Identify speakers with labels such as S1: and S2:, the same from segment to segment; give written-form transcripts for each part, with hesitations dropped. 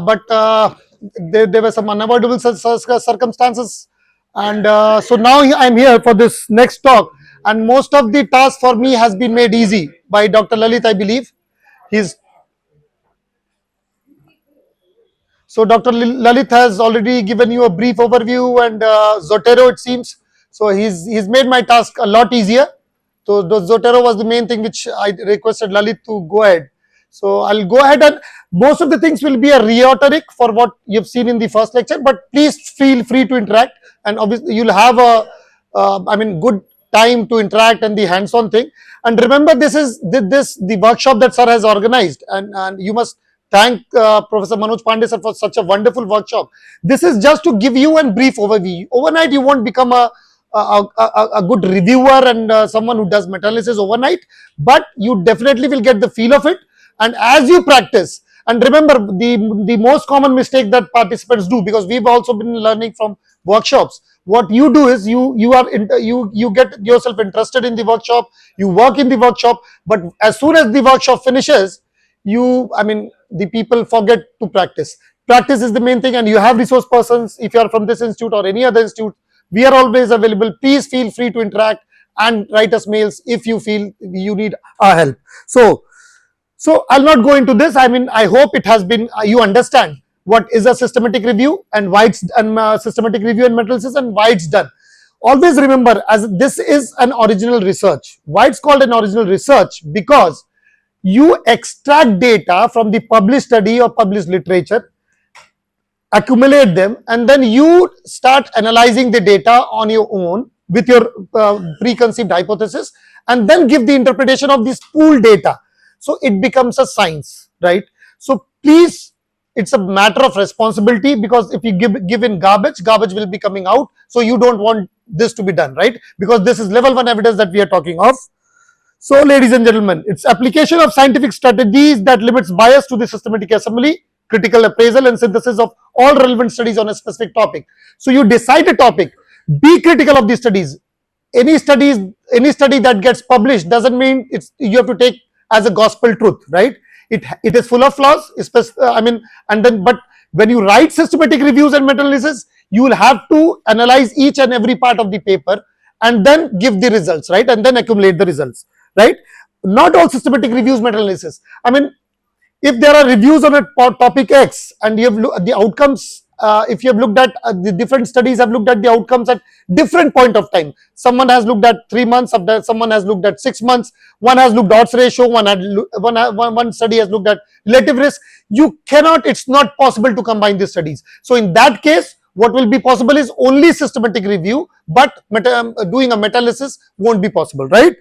S1: but there were some unavoidable circumstances, and so now I'm here for this next talk. And most of the task for me has been made easy by Dr. Lalit, I believe. He's So Dr. Lalit has already given you a brief overview, and Zotero, it seems. So he's made my task a lot easier. So the Zotero was the main thing which I requested Lalit to go ahead. So I'll go ahead, and most of the things will be a rhetoric for what you've seen in the first lecture, but please feel free to interact, and obviously you'll have a good time to interact and the hands-on thing. And remember, this is the workshop that sir has organized, and you must thank Professor Manoj Pandey sir for such a wonderful workshop. This is just to give you a brief overview. Overnight, you won't become a good reviewer and someone who does meta-analysis overnight, but you definitely will get the feel of it. And as you practice, and remember, the most common mistake that participants do, because we've also been learning from workshops, what you do is you get yourself interested in the workshop, you work in the workshop, but as soon as the workshop finishes, the people forget to practice. Practice is the main thing, and you have resource persons. If you are from this institute or any other institute, we are always available. Please feel free to interact and write us mails if you feel you need our help. So I'll not go into this. I hope it has been, you understand what is a systematic review and why it's systematic review and meta-analysis and why it's done. Always remember, as this is an original research. Why it's called an original research? Because you extract data from the published study or published literature, accumulate them, and then you start analyzing the data on your own with your preconceived hypothesis, and then give the interpretation of this pooled data. So it becomes a science, right? So please, it's a matter of responsibility, because if you give in garbage will be coming out. So you don't want this to be done, right? Because this is level 1 evidence that we are talking of. So ladies and gentlemen, it's application of scientific strategies that limits bias to the systematic assembly, critical appraisal and synthesis of all relevant studies on a specific topic. So you decide a topic, be critical of these studies. Any study that gets published doesn't mean you have to take as a gospel truth, right? It is full of flaws, but when you write systematic reviews and meta-analysis, you will have to analyze each and every part of the paper and then give the results, right? And then accumulate the results, right? Not all systematic reviews meta-analysis. If there are reviews on a topic X and you have the outcomes, if you have looked at the different studies have looked at the outcomes at different point of time. Someone has looked at 3 months, someone has looked at 6 months, one has looked at odds ratio, one study has looked at relative risk. It's not possible to combine these studies. So in that case, what will be possible is only systematic review, but doing a meta-analysis won't be possible, right?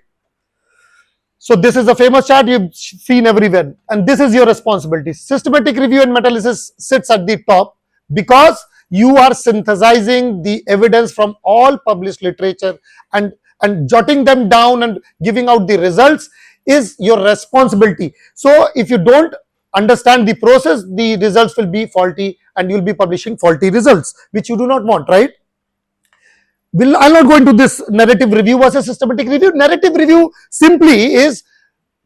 S1: So this is a famous chart you've seen everywhere, and this is your responsibility. Systematic review and meta-analysis sits at the top, because you are synthesizing the evidence from all published literature and jotting them down and giving out the results is your responsibility. So if you don't understand the process, the results will be faulty and you'll be publishing faulty results, which you do not want, right? I'll not go into this narrative review versus systematic review. Narrative review simply is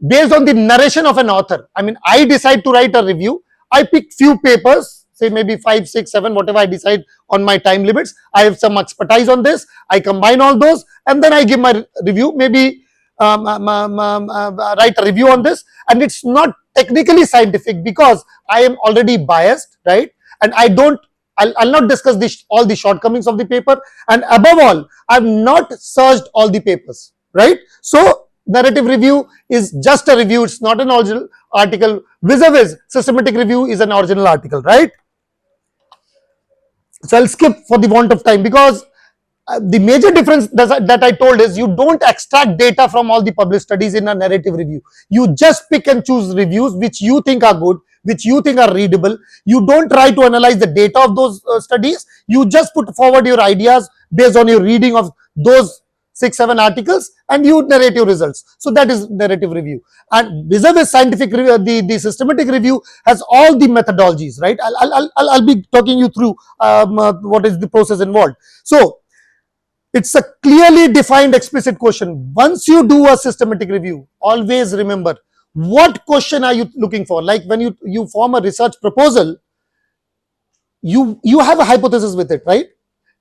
S1: based on the narration of an author. I decide to write a review. I pick few papers, say maybe 5, 6, 7, whatever I decide on my time limits. I have some expertise on this. I combine all those and then I give my review. Maybe write a review on this, and it's not technically scientific because I am already biased, right? And I'll not discuss all the shortcomings of the paper, and above all, I've not searched all the papers, right? So narrative review is just a review. It's not an original article. Vis-a-vis, systematic review is an original article, right? So I'll skip for the want of time, because the major difference that I told is you don't extract data from all the published studies in a narrative review. You just pick and choose reviews which you think are good, which you think are readable. You don't try to analyze the data of those studies. You just put forward your ideas based on your reading of those 6, 7 articles, and you narrate your results. So that is narrative review. And vis-a-vis scientific review, the systematic review has all the methodologies, right? I'll be talking you through what is the process involved. So it's a clearly defined explicit question. Once you do a systematic review, always remember, what question are you looking for? Like when you form a research proposal, you have a hypothesis with it, right?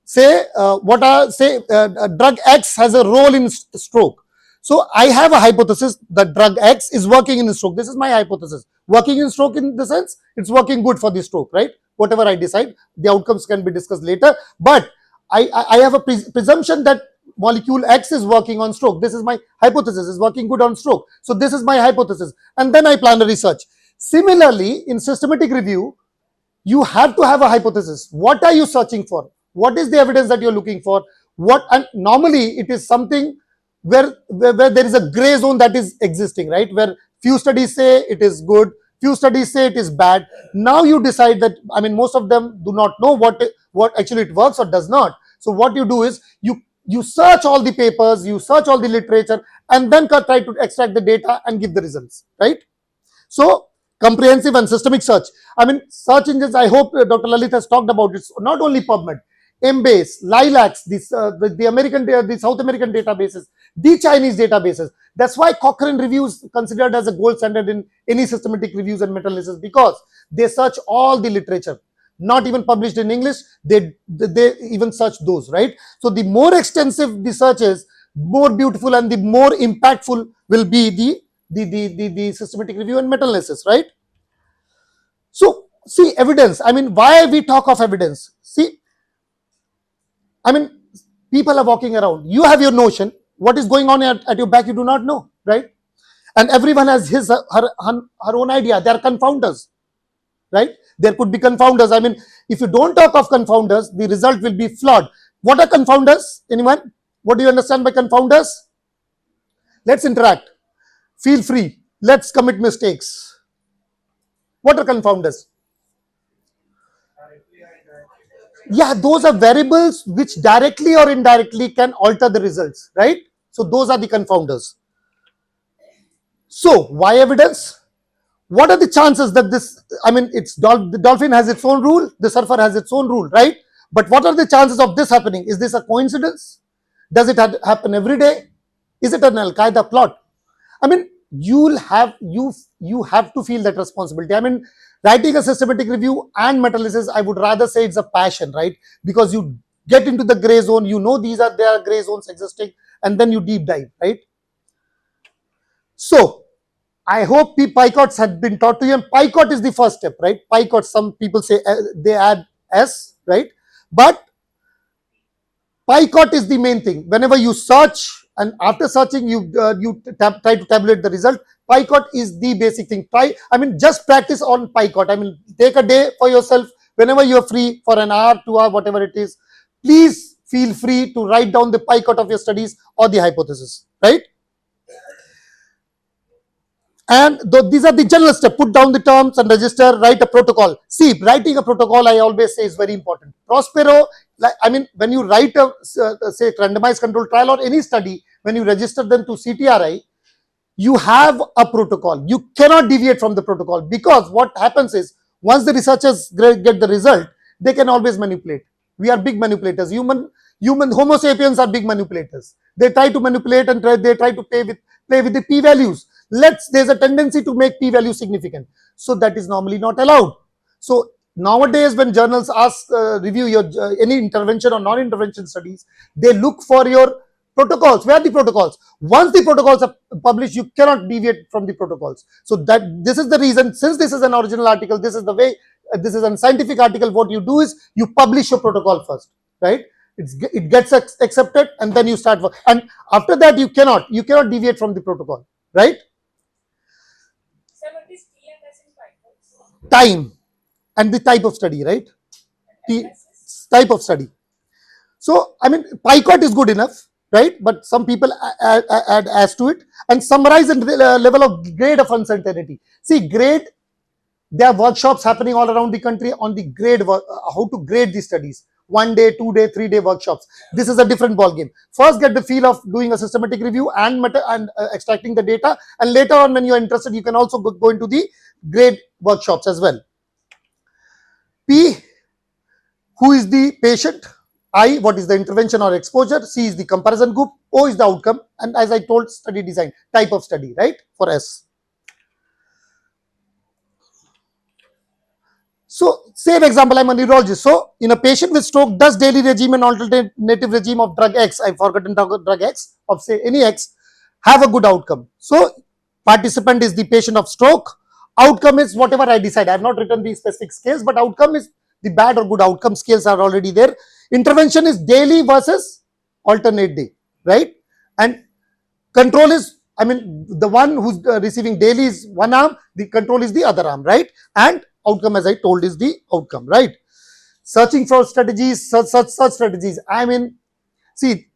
S1: Say drug X has a role in stroke. So I have a hypothesis that drug X is working in stroke. This is my hypothesis. Working in stroke in the sense it's working good for the stroke, right? Whatever I decide, the outcomes can be discussed later. But I have a presumption that molecule X is working on stroke. This is my hypothesis, is working good on stroke. So this is my hypothesis. And then I plan a research. Similarly, in systematic review, you have to have a hypothesis. What are you searching for? What is the evidence that you're looking for? And normally it is something where there is a gray zone that is existing, right? Where few studies say it is good, few studies say it is bad. Now you decide that, I mean, most of them do not know what actually it works or does not. So what you do is you search all the papers, you search all the literature, and then try to extract the data and give the results, right? So comprehensive and systemic search. I mean, search engines, I hope Dr. Lalit has talked about it. Not only PubMed, Embase, Lilacs, the American, the South American databases, the Chinese databases. That's why Cochrane review is considered as a gold standard in any systematic reviews and meta-analysis, because they search all the literature, not even published in English. They even search those, right? So the more extensive the search is, more beautiful and the more impactful will be the systematic review and meta-analysis, right? So see, evidence. I mean, why we talk of evidence? See, I mean, people are walking around. You have your notion. What is going on at your back, you do not know, right? And everyone has her own idea. They are confounders, right? There could be confounders. I mean, if you don't talk of confounders, the result will be flawed. What are confounders? Anyone? What do you understand by confounders? Let's interact. Feel free. Let's commit mistakes. What are confounders? Yeah, those are variables which directly or indirectly can alter the results, right? So those are the confounders. So why evidence? What are the chances that this, I mean, the dolphin has its own rule, the surfer has its own rule, right? But what are the chances of this happening? Is this a coincidence? Does it happen every day? Is it an Al-Qaeda plot? I mean, you have to feel that responsibility. I mean, writing a systematic review and meta-analysis, I would rather say it's a passion, right? Because you get into the gray zone, you know there are gray zones existing, and then you deep dive, right? So I hope PICOTs had been taught to you, and PICOT is the first step, right? PICOT, some people say they add S, right? But PICOT is the main thing. Whenever you search, and after searching, you try to tabulate the result. PICOT is the basic thing. Just practice on PICOT. I mean, take a day for yourself. Whenever you are free for an hour, 2 hours, whatever it is, please feel free to write down the PICOT of your studies or the hypothesis, right? And these are the general steps. Put down the terms and register, write a protocol. See, writing a protocol, I always say, is very important. Prospero, when you write a, say, randomized controlled trial or any study, when you register them to CTRI, you have a protocol. You cannot deviate from the protocol, because what happens is, once the researchers get the result, they can always manipulate. We are big manipulators. Human Homo sapiens are big manipulators. They try to manipulate and they try to play with the p-values. There's a tendency to make p-value significant. So that is normally not allowed. So nowadays, when journals ask review your any intervention or non-intervention studies, they look for your protocols. Where are the protocols? Once the protocols are published, you cannot deviate from the protocols. So this is the reason, since this is an original article, this is the way, this is a scientific article, what you do is you publish your protocol first, right? It gets accepted, and then you start work. And after that, you cannot deviate from the protocol, right? Time and the type of study, right? The type of study. So, PICOT is good enough, right? But some people add as to it, and summarize the level of grade of uncertainty. See, grade, there are workshops happening all around the country on the grade, how to grade the studies. 1 day, 2 day, 3 day workshops. This is a different ball game. First, get the feel of doing a systematic review and extracting the data, and later on, when you are interested, you can also go into the grade workshops as well. P, who is the patient? I, what is the intervention or exposure? C is the comparison group. O is the outcome. And as I told, study design, type of study, right? For S. So same example, I'm a neurologist. So in a patient with stroke, does daily regime and alternative regime of drug X, I've forgotten drug X, of say any X, have a good outcome? So participant is the patient of stroke. Outcome is whatever I decide. I have not written the specific scales, but outcome is the bad or good outcome scales are already there. Intervention is daily versus alternate day, right? And control is, I mean, the one who's receiving daily is one arm, the control is the other arm, right? And outcome, as I told, is the outcome, right? Searching for strategies, such strategies. I mean, see,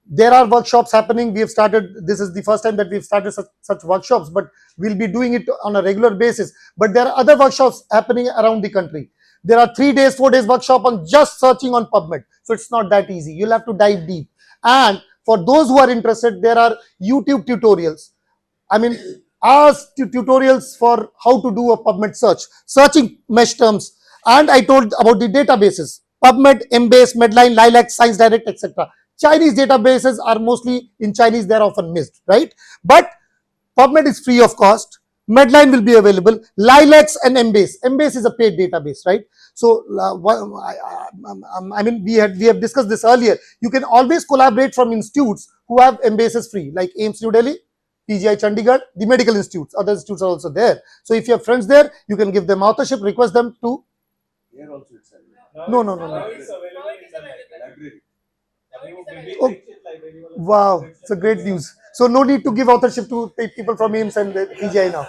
S1: there are workshops happening. We have started, this is the first time that we've started such workshops, but we'll be doing it on a regular basis. But there are other workshops happening around the country. There are 3 days, 4 days workshop on just searching on PubMed. So it's not that easy. You'll have to dive deep. And for those who are interested, there are YouTube tutorials. I mean, ask tutorials for how to do a PubMed search, searching mesh terms. And I told about the databases, PubMed, Embase, Medline, Lilac, Science Direct, etc. Chinese databases are mostly in Chinese, they're often missed, right? But PubMed is free of cost. Medline will be available. Lilacs and Embase. Embase is a paid database, right? So, I mean, we have discussed this earlier. You can always collaborate from institutes who have Embases free, like AIMS New Delhi, PGI Chandigarh, the medical institutes. Other institutes are also there. So, if you have friends there, you can give them authorship, request them to. Here also it's available. No.
S2: Now it's available in the library.
S1: Oh, wow, it's a great news. So no need to give authorship to people from AIMS and PGI now.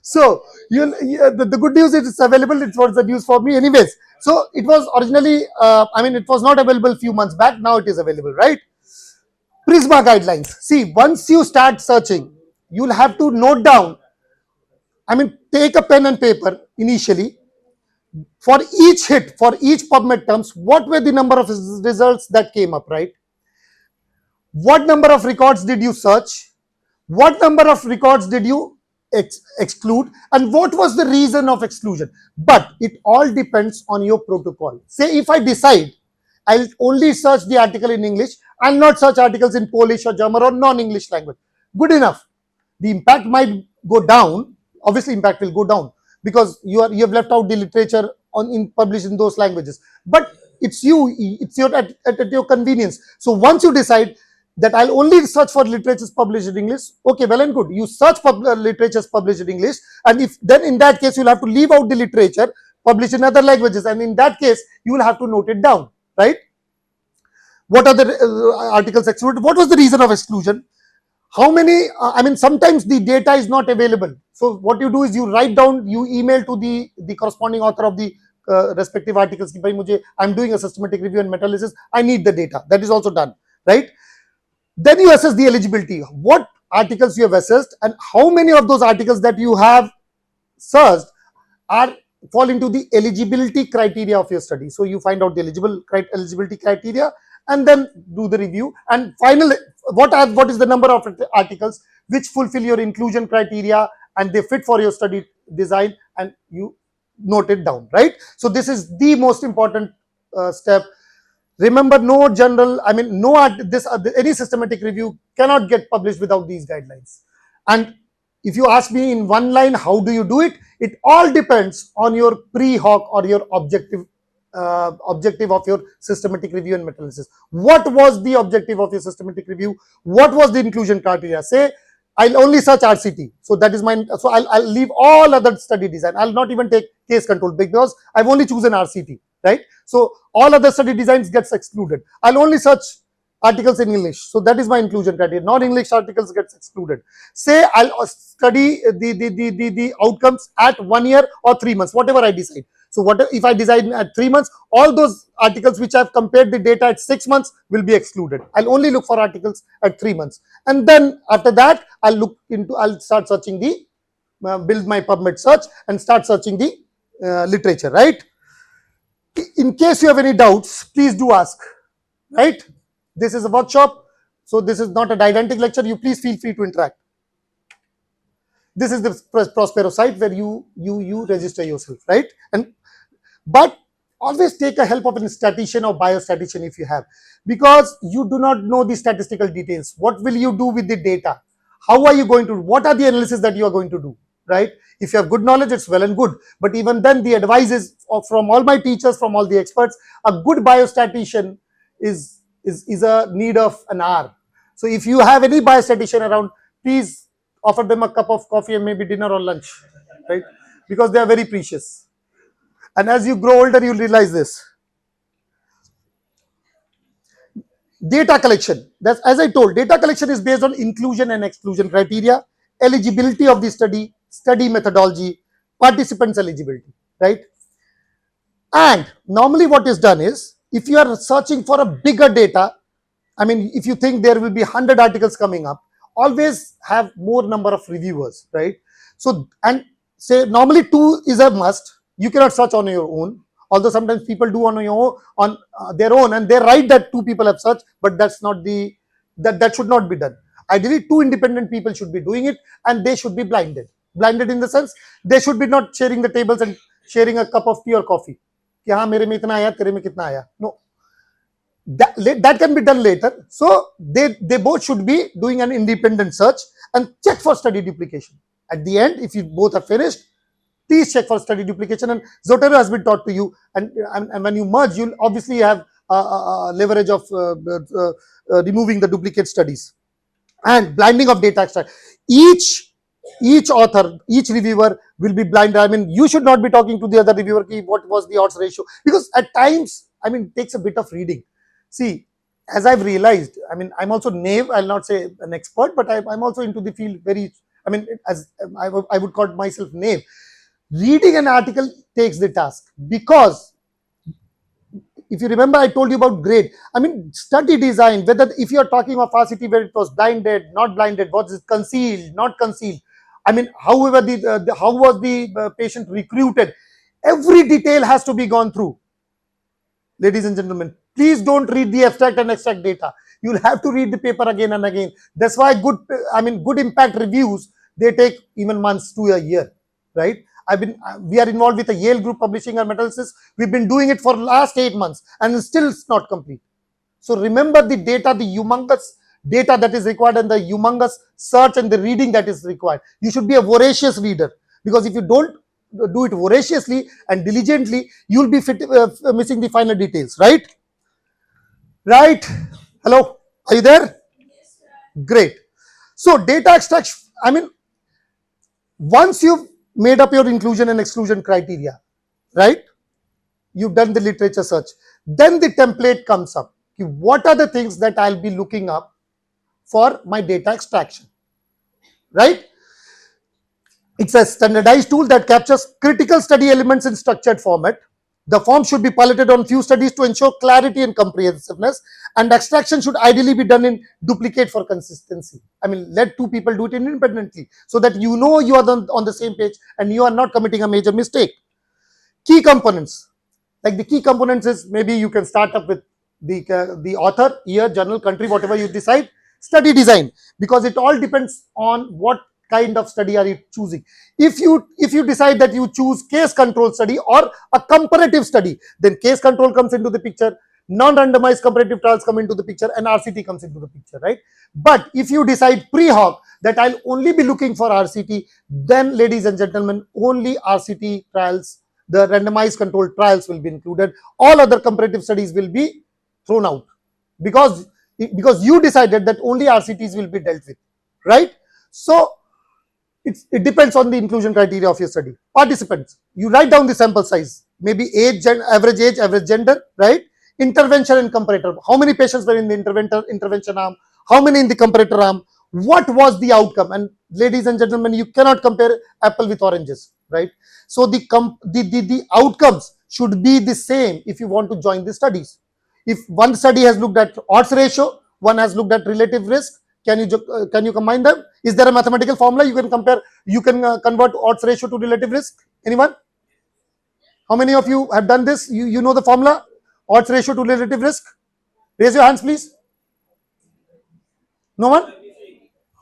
S1: So the good news is it's available. It was the news for me, anyways. So it was originally, I mean, it was not available a few months back. Now it is available, right? Prisma guidelines. See, once you start searching, you'll have to note down. I mean, take a pen and paper initially. For each hit, for each PubMed terms, what were the number of results that came up, right? What number of records did you search? What number of records did you exclude? And what was the reason of exclusion? But it all depends on your protocol. Say if I decide I'll only search the article in English, I'll not search articles in Polish or German or non-English language. Good enough. The impact might go down. Obviously, impact will go down because you have left out the literature published in those languages. But it's at your convenience. So once you decide that I'll only search for literatures published in English, okay, well and good. You search literatures published in English, and if then in that case you'll have to leave out the literature published in other languages, and in that case you will have to note it down, right? What are the articles excluded? What was the reason of exclusion? How many? I mean, sometimes the data is not available. So what you do is you write down, you email to the corresponding author of the respective articles. I'm doing a systematic review and meta-analysis. I need the data. That is also done, right? Then you assess the eligibility. What articles you have assessed and how many of those articles that you have searched fall into the eligibility criteria of your study. So you find out the eligibility criteria and then do the review. And finally, what is the number of articles which fulfill your inclusion criteria and they fit for your study design, and you note it down, right? So this is the most important step. Remember, no journal, I mean, any systematic review cannot get published without these guidelines. And if you ask me in one line, how do you do it? It all depends on your pre-hoc or your objective of your systematic review and meta-analysis. What was the objective of your systematic review? What was the inclusion criteria? Say, I'll only search RCT. So that is mine. So I'll leave all other study design. I'll not even take case control because I've only chosen RCT, right? So all other study designs gets excluded. I'll only search articles in English. So that is my inclusion criteria. Non-English articles gets excluded. Say I'll study the outcomes at 1 year or 3 months, whatever I decide. So what if I decide at 3 months, all those articles which I've compared the data at 6 months will be excluded. I'll only look for articles at 3 months. And then after that, I'll start searching build my PubMed search and start searching the literature, right? In case you have any doubts, please do ask, right? This is a workshop, so this is not a didactic lecture. You please feel free to interact. This is the Prospero site where you register yourself, right? But always take a help of a statistician or biostatistician if you have, because you do not know the statistical details. What will you do with the data? How are you going to? What are the analysis that you are going to do, right? If you have good knowledge, it's well and good. But even then, the advice is from all my teachers, from all the experts, a good biostatistician is a need of an hour. So if you have any biostatistician around, please offer them a cup of coffee and maybe dinner or lunch, right? Because they are very precious. And as you grow older, you'll realize this. Data collection. That's, as I told, data collection is based on inclusion and exclusion criteria, eligibility of the study, study methodology, participants eligibility, right? And normally what is done is, if you are searching for a bigger data, I mean, if you think there will be 100 articles coming up, always have more number of reviewers, right? So, and say normally 2 is a must. You cannot search on your own, although sometimes people do on your own, on their own, and they write that 2 people have searched, but that's not the, that should not be done. Ideally 2 independent people should be doing it, and they should be blinded in the sense, they should be not sharing the tables and sharing a cup of tea or coffee कि हाँ मेरे में इतना आया, तेरे में कितना आया. No, that can be done later. So they both should be doing an independent search and check for study duplication. At the end, if you both are finished, please check for study duplication. And Zotero has been taught to you, and when you merge, you'll obviously have leverage of removing the duplicate studies. And blinding of data extract. Each author, each reviewer will be blind. I mean, you should not be talking to the other reviewer what was the odds ratio, because at times, I mean, it takes a bit of reading. See, as I've realized, I mean, I'm also naive, I'll not say an expert, but I'm also into the field very, I mean, as I would call myself naive. Reading an article takes the task, because if you remember, I told you about grade. I mean, study design, whether if you're talking of RCT where it was blinded, not blinded, was it concealed, not concealed. I mean, however, how was the patient recruited? Every detail has to be gone through. Ladies and gentlemen, please don't read the abstract and extract data. You'll have to read the paper again and again. That's why good impact reviews, they take even months to a year, right? We are involved with a Yale group publishing our meta-analysis. We've been doing it for last 8 months and still it's not complete. So remember the data, the humongous data that is required, and the humongous search and the reading that is required. You should be a voracious reader, because if you don't do it voraciously and diligently, you'll be missing the final details, right? Right? Hello? Are you there? Great. So data extraction, I mean, once you've made up your inclusion and exclusion criteria, right? You've done the literature search. Then the template comes up. What are the things that I'll be looking up for my data extraction, right? It's a standardized tool that captures critical study elements in structured format. The form should be piloted on few studies to ensure clarity and comprehensiveness, and extraction should ideally be done in duplicate for consistency. I mean, let 2 people do it independently so that you know you are on the same page and you are not committing a major mistake. Key components. Like the key components is, maybe you can start up with the author, year, journal, country, whatever you decide. Study design, because it all depends on what kind of study are you choosing. If you decide that you choose case control study or a comparative study, then case control comes into the picture, non-randomized comparative trials come into the picture, and RCT comes into the picture, right? But if you decide pre-hoc that I'll only be looking for RCT, then ladies and gentlemen, only RCT trials, the randomized controlled trials will be included. All other comparative studies will be thrown out, because you decided that only RCTs will be dealt with, right? So it depends on the inclusion criteria of your study. Participants, you write down the sample size, maybe age, average, average gender, right? Intervention and comparator. How many patients were in the intervention arm? How many in the comparator arm? What was the outcome? And ladies and gentlemen, you cannot compare apple with oranges, right? So the outcomes should be the same if you want to join the studies. If one study has looked at odds ratio, one has looked at relative risk, can you combine them? Is there a mathematical formula you can compare? You can convert odds ratio to relative risk. Anyone? How many of you have done this? You know the formula, odds ratio to relative risk? Raise your hands, please. No one?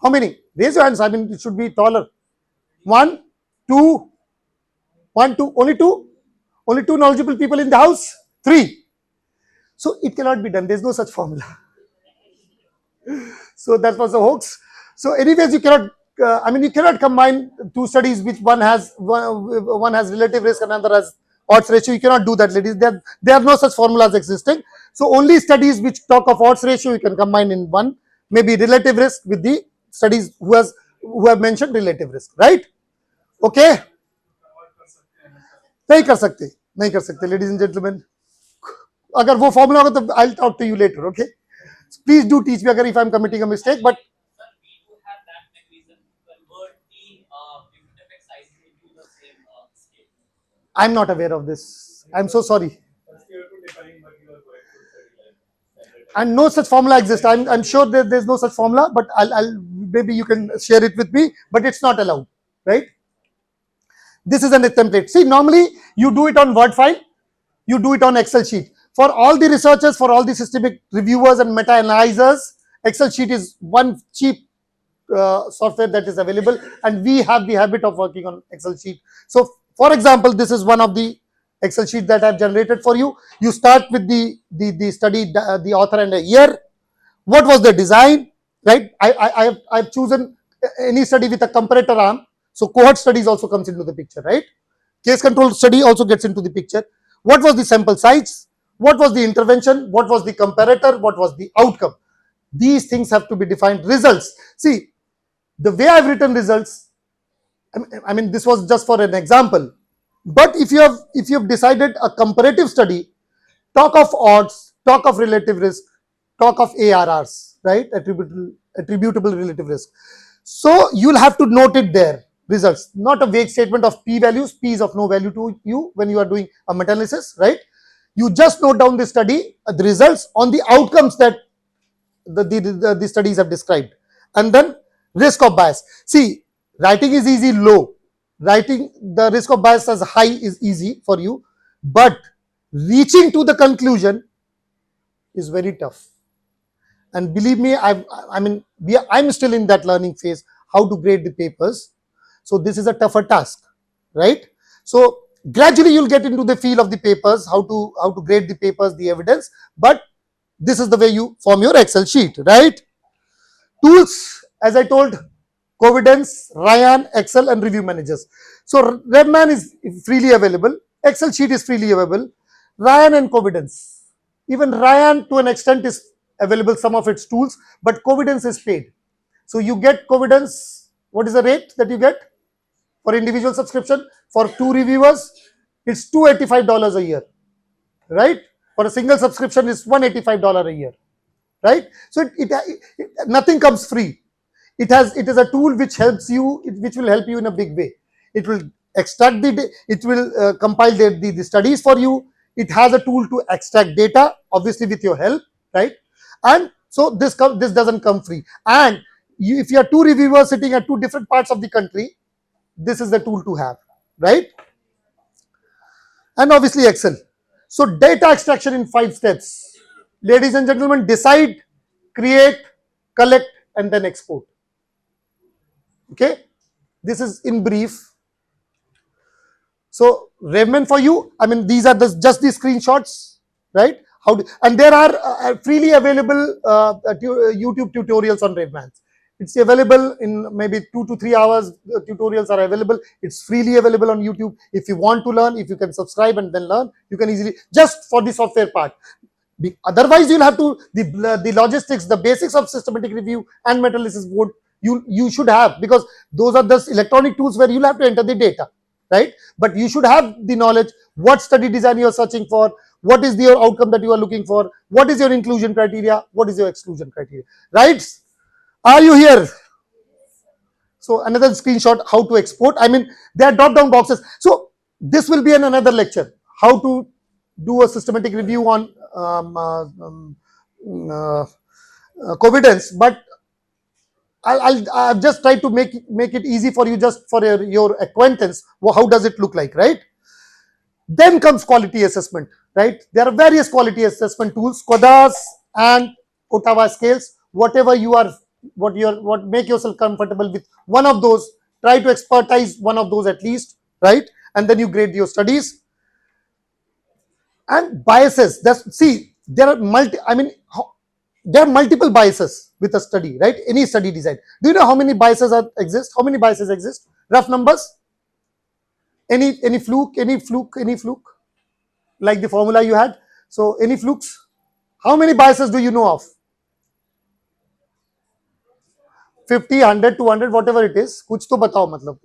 S1: How many? Raise your hands. I mean, it should be taller. 1, 2, 1, 2. Only 2? Only 2 knowledgeable people in the house? 3. So it cannot be done. There's no such formula. So that was a hoax. So anyways, you cannot I mean, you cannot combine two studies which one has relative risk and another has odds ratio. You cannot do that, ladies. There are no such formulas existing. So only studies which talk of odds ratio you can combine in one, maybe relative risk with the studies who have mentioned relative risk, right? Okay. नहीं कर सकते, नहीं कर सकते, ladies and gentlemen. अगर वो formula होगा तो I'll talk to you later, okay? Please do teach me अगर if I'm committing a mistake, but I'm not aware of this. I'm so sorry. And no such formula exists. I'm sure that there's no such formula, but I'll maybe you can share it with me, but it's not allowed, right? This is a template. See, normally you do it on Word file, you do it on Excel sheet. For all the researchers, for all the systemic reviewers and meta-analyzers, Excel sheet is one cheap software that is available, and we have the habit of working on Excel sheet. So, for example, this is one of the Excel sheet that I've generated for you. You start with the study, the author and a year. What was the design, right? I've chosen any study with a comparator arm. So cohort studies also comes into the picture, right? Case control study also gets into the picture. What was the sample size? What was the intervention? What was the comparator? What was the outcome? These things have to be defined. Results. See, the way I've written results, I mean, this was just for an example. But if you have decided a comparative study, talk of odds, talk of relative risk, talk of ARRs, right? Attributable relative risk. So you'll have to note it there. Results, not a vague statement of p values. P is of no value to you when you are doing a meta-analysis, right? You just note down the study, the results on the outcomes that the studies have described, and then risk of bias. See, writing is easy, low. Writing the risk of bias as high is easy for you, but reaching to the conclusion is very tough. And believe me, I'm still in that learning phase, how to grade the papers. So this is a tougher task, right? So gradually you'll get into the feel of the papers, how to grade the papers, the evidence, but this is the way you form your Excel sheet, right? Tools, as I told, Covidence, Ryan, Excel, and review managers. So RevMan is freely available, Excel sheet is freely available, Ryan and Covidence. Even Ryan to an extent is available, some of its tools, but Covidence is paid. So you get Covidence, what is the rate that you get for individual subscription? For 2 reviewers, it's $285 a year, right? For a single subscription, it's $185 a year, right? So nothing comes free. It is a tool which helps you, which will help you in a big way. It will extract it will compile the studies for you. It has a tool to extract data, obviously with your help, right? And so this doesn't come free. And if you are 2 reviewers sitting at 2 different parts of the country, this is the tool to have, right? And obviously Excel. So data extraction in 5 steps. Ladies and gentlemen, decide, create, collect, and then export. Okay, this is in brief. So RevMan for you, I mean, these are just the screenshots, right? And there are freely available YouTube tutorials on RevMan. It's available in maybe 2 to 3 hours. Tutorials are available. It's freely available on YouTube. If you want to learn, if you can subscribe and then learn, you can easily, just for the software part. Otherwise, you'll have to, the logistics, the basics of systematic review and meta-analysis board, you should have, because those are the electronic tools where you'll have to enter the data, right? But you should have the knowledge, what study design you are searching for, what is your outcome that you are looking for, what is your inclusion criteria, what is your exclusion criteria, right? Are you here? So another screenshot, how to export. I mean, there are drop down boxes. So this will be another lecture, how to do a systematic review on Covidence, but I've just tried to make it easy for you, just for your acquaintance. How does it look like, right? Then comes quality assessment, right? There are various quality assessment tools, Kodas and Ottawa scales. Whatever you are, what make yourself comfortable with one of those. Try to expertise one of those at least, right? And then you grade your studies. And biases. See, there are there are multiple biases with a study, right? Any study design. Do you know how many biases exist? How many biases exist? Rough numbers? Any fluke? Any fluke? Any fluke? Like the formula you had. So any flukes? How many biases do you know of? 50, 100, 200, whatever it is. कुछ तो बताओ मतलब.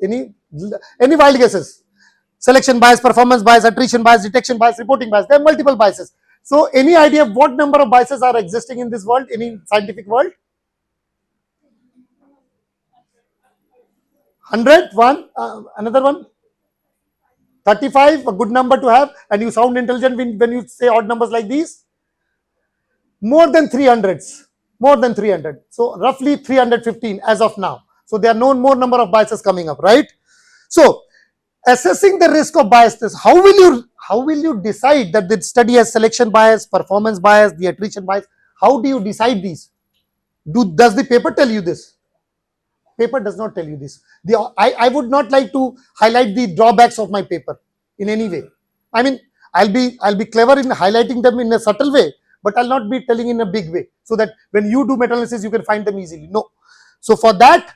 S1: Any wild guesses? Selection bias, performance bias, attrition bias, detection bias, reporting bias. There are multiple biases. So any idea what number of biases are existing in this world, any scientific world? 100, one, another one? 35, a good number to have, and you sound intelligent when you say odd numbers like these. More than 300s, more than 300. So roughly 315 as of now. So there are no more number of biases coming up, right? So assessing the risk of biasness, how will you decide that the study has selection bias, performance bias, the attrition bias? How do you decide these? Does the paper tell you this? Paper does not tell you this. I would not like to highlight the drawbacks of my paper in any way. I mean, I'll be clever in highlighting them in a subtle way, but I'll not be telling in a big way, so that when you do meta-analysis, you can find them easily. No. So for that,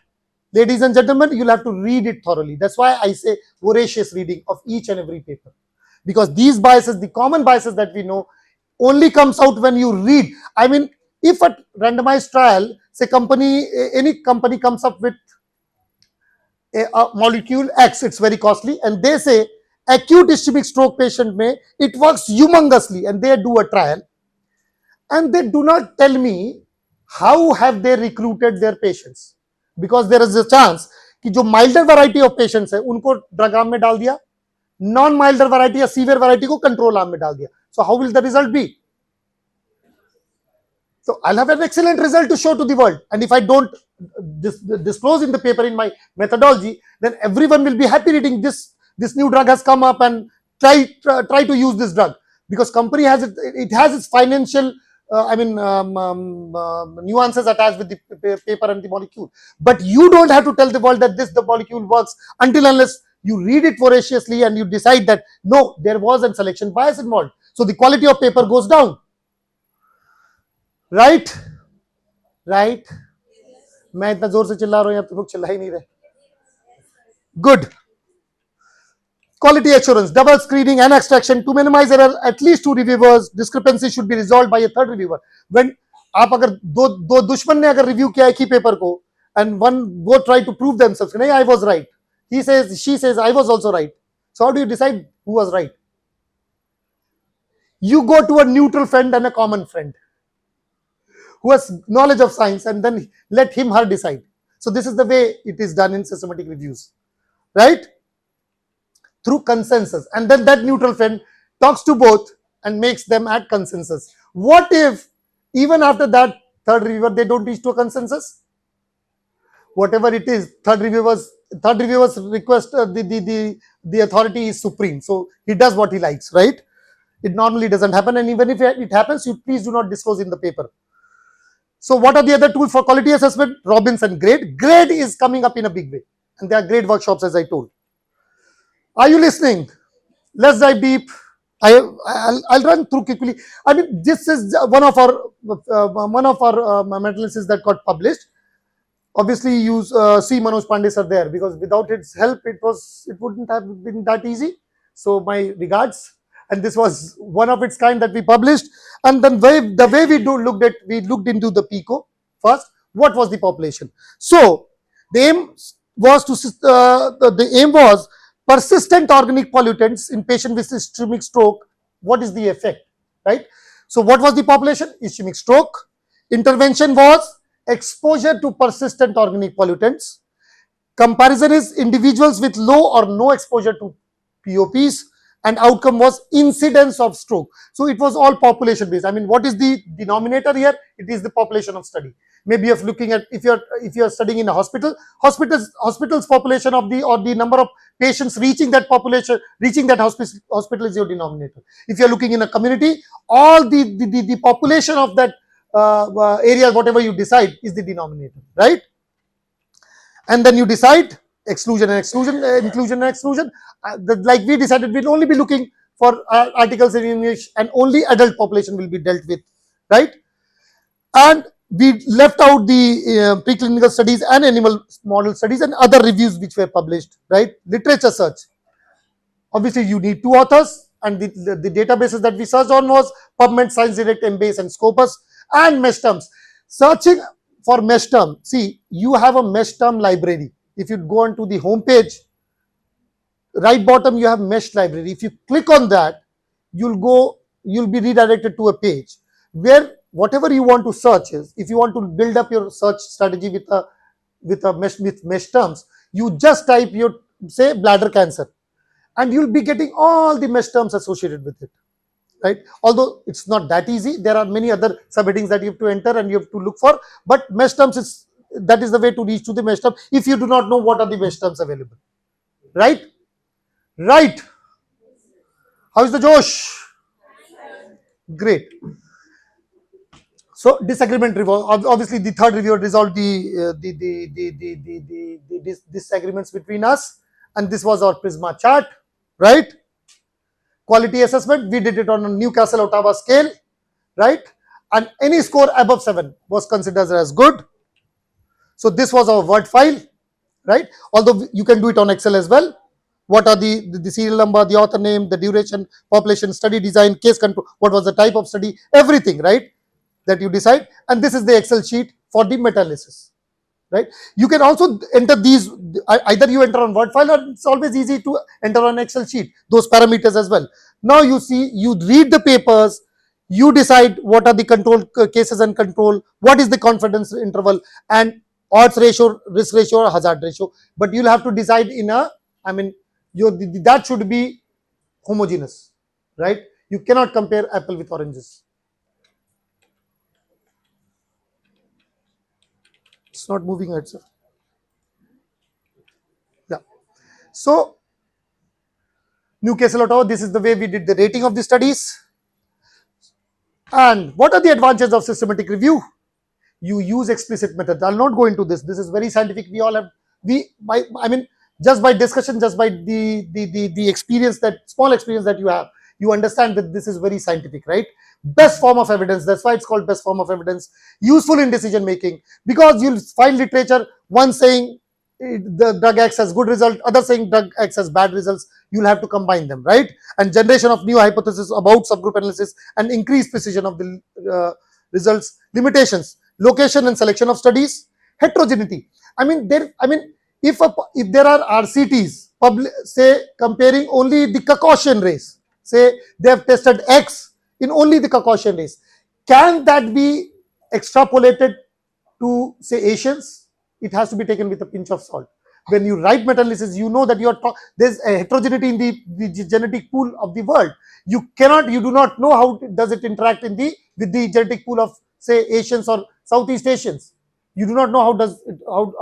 S1: ladies and gentlemen, you'll have to read it thoroughly. That's why I say voracious reading of each and every paper, because these biases, the common biases that we know, only comes out when you read. I mean, if a randomized trial, say any company comes up with a molecule X, it's very costly, and they say acute ischemic stroke patient it works humongously, and they do a trial, and they do not tell me how have they recruited their patients, because there is a chance कि जो milder variety of patients है उनको drug arm में डाल दिया, non milder variety या severe variety को control arm में डाल दिया. So how will the result be? So I'll have an excellent result to show to the world, and if I don't disclose in the paper in my methodology, then everyone will be happy reading this new drug has come up, and try to use this drug, because company has it has its financial nuances attached with the paper and the molecule. But you don't have to tell the world that the molecule works until unless you read it voraciously and you decide that no, there was a selection bias involved. So the quality of paper goes down. Right? मैं इतना जोर से चिल्ला रहा हूं, आप लोग चिल्ला ही नहीं रहे. Good. Quality assurance, double screening and extraction to minimize error. At least 2 reviewers. Discrepancy should be resolved by a 3rd reviewer. When आप अगर दो दुश्मन ने अगर रिव्यू किया एक ही पेपर को, and both try to prove themselves, नहीं, I was right, he says, she says, I was also right. So how do you decide who was right? You go to a neutral friend and a common friend who has knowledge of science, and then let her decide. So this is the way it is done in systematic reviews, right? Through consensus, and then that neutral friend talks to both and makes them at consensus. What if even after that 3rd reviewer they don't reach to a consensus? Whatever it is, third reviewers request, the authority is supreme, so he does what he likes, right? It normally doesn't happen, and even if it happens, you please do not disclose in the paper. So what are the other tools for quality assessment? Robinson grade. Grade is coming up in a big way, and there are grade workshops, as I told. Are you listening? Let's dive deep. I'll run through quickly. I mean, this is one of our meta-analysis that got published. Obviously, you see Manoj Pandey sir there, because without his help, it wouldn't have been that easy. So my regards. And this was one of its kind that we published. And then the way we looked into the PICO first. What was the population? So the aim was persistent organic pollutants in patient with ischemic stroke. What is the effect, right? So what was the population? Ischemic stroke. Intervention was exposure to persistent organic pollutants. Comparison is individuals with low or no exposure to POPs. And outcome was incidence of stroke. So it was all population based. I mean, what is the denominator here? It is the population of study. Maybe if looking at, if you're studying in a hospital's population of the number of patients reaching that population, reaching that hospital is your denominator. If you're looking in a community, all the population of that area, whatever you decide, is the denominator, right? And then you decide exclusion and exclusion, inclusion and exclusion. Like we decided, we'll only be looking for articles in English, and only adult population will be dealt with, right? and we left out the preclinical studies and animal model studies and other reviews which were published, right? Literature search. Obviously, you need two authors, and the databases that we searched on was PubMed, ScienceDirect, Embase, and Scopus, and mesh terms. Searching for mesh term. See, you have a mesh term library. If you go onto the home page, right bottom you have mesh library. If you click on that, you'll be redirected to a page where whatever you want to search is. If you want to build up your search strategy with mesh terms, you just type your, say, bladder cancer, and you'll be getting all the mesh terms associated with it, right? Although it's not that easy, there are many other subheadings that you have to enter and you have to look for, but mesh terms is, that is the way to reach to the mesh term if you do not know what are the mesh terms available, right? Right. How is the Josh? Great. So disagreement revolve. Obviously, the third reviewer resolved the disagreements between us, and this was our Prisma chart, right? Quality assessment, we did it on a Newcastle Ottawa scale, right? And any score above 7 was considered as good. So this was our Word file, right? Although you can do it on Excel as well. What are the serial number, the author name, the duration, population, study design, case control, what was the type of study, everything, right? That you decide. And this is the Excel sheet for the meta-analysis, right? You can also enter these, either you enter on Word file, or it's always easy to enter on Excel sheet, those parameters as well. Now you see, you read the papers, you decide what are the control cases and control, what is the confidence interval, and odds ratio, risk ratio, or hazard ratio. But you'll have to decide in a, I mean, that should be homogeneous, right? You cannot compare apple with oranges. It's not moving ahead, sir. Yeah. So Newcastle Ottawa, this is the way we did the rating of the studies. And what are the advantages of systematic review? You use explicit methods. I'll not go into this. This is very scientific. We all have, I mean, just by discussion, just by the experience, that small experience that you have, you understand that this is very scientific, right? Best form of evidence. That's why it's called best form of evidence. Useful in decision making, because you'll find literature, one saying the drug X has good result, other saying drug X has bad results. You'll have to combine them, right? And generation of new hypotheses about subgroup analysis and increased precision of the results. Limitations: location and selection of studies, heterogeneity. I mean, if there are RCTs, say comparing only the Caucasian race, say they have tested X in only the Caucasian race, can that be extrapolated to, say, Asians? It has to be taken with a pinch of salt. When you write meta-analysis, you know that there's a heterogeneity in the genetic pool of the world. You do not know how does it interact with the genetic pool of, say, Asians or Southeast Asians. You do not know how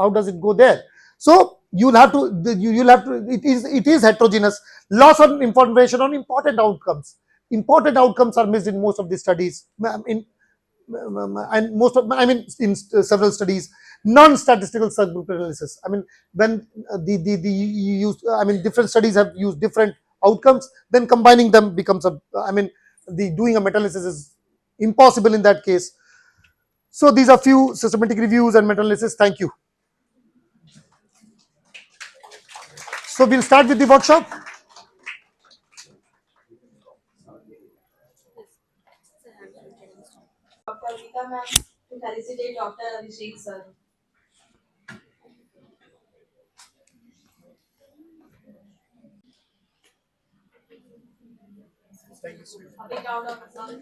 S1: does it go there. So you'll have to it is heterogeneous. Loss of information on important outcomes. Important outcomes are missed in most of the studies. In several studies, non-statistical subgroup analysis. I mean, when the you use, different studies have used different outcomes, then combining them becomes the doing a meta-analysis is impossible in that case. So these are few systematic reviews and meta-analysis. Thank you. So we'll start with the workshop.
S3: Dr. Gita ma'am to felicitate Dr. Abhishek sir. A big round of applause.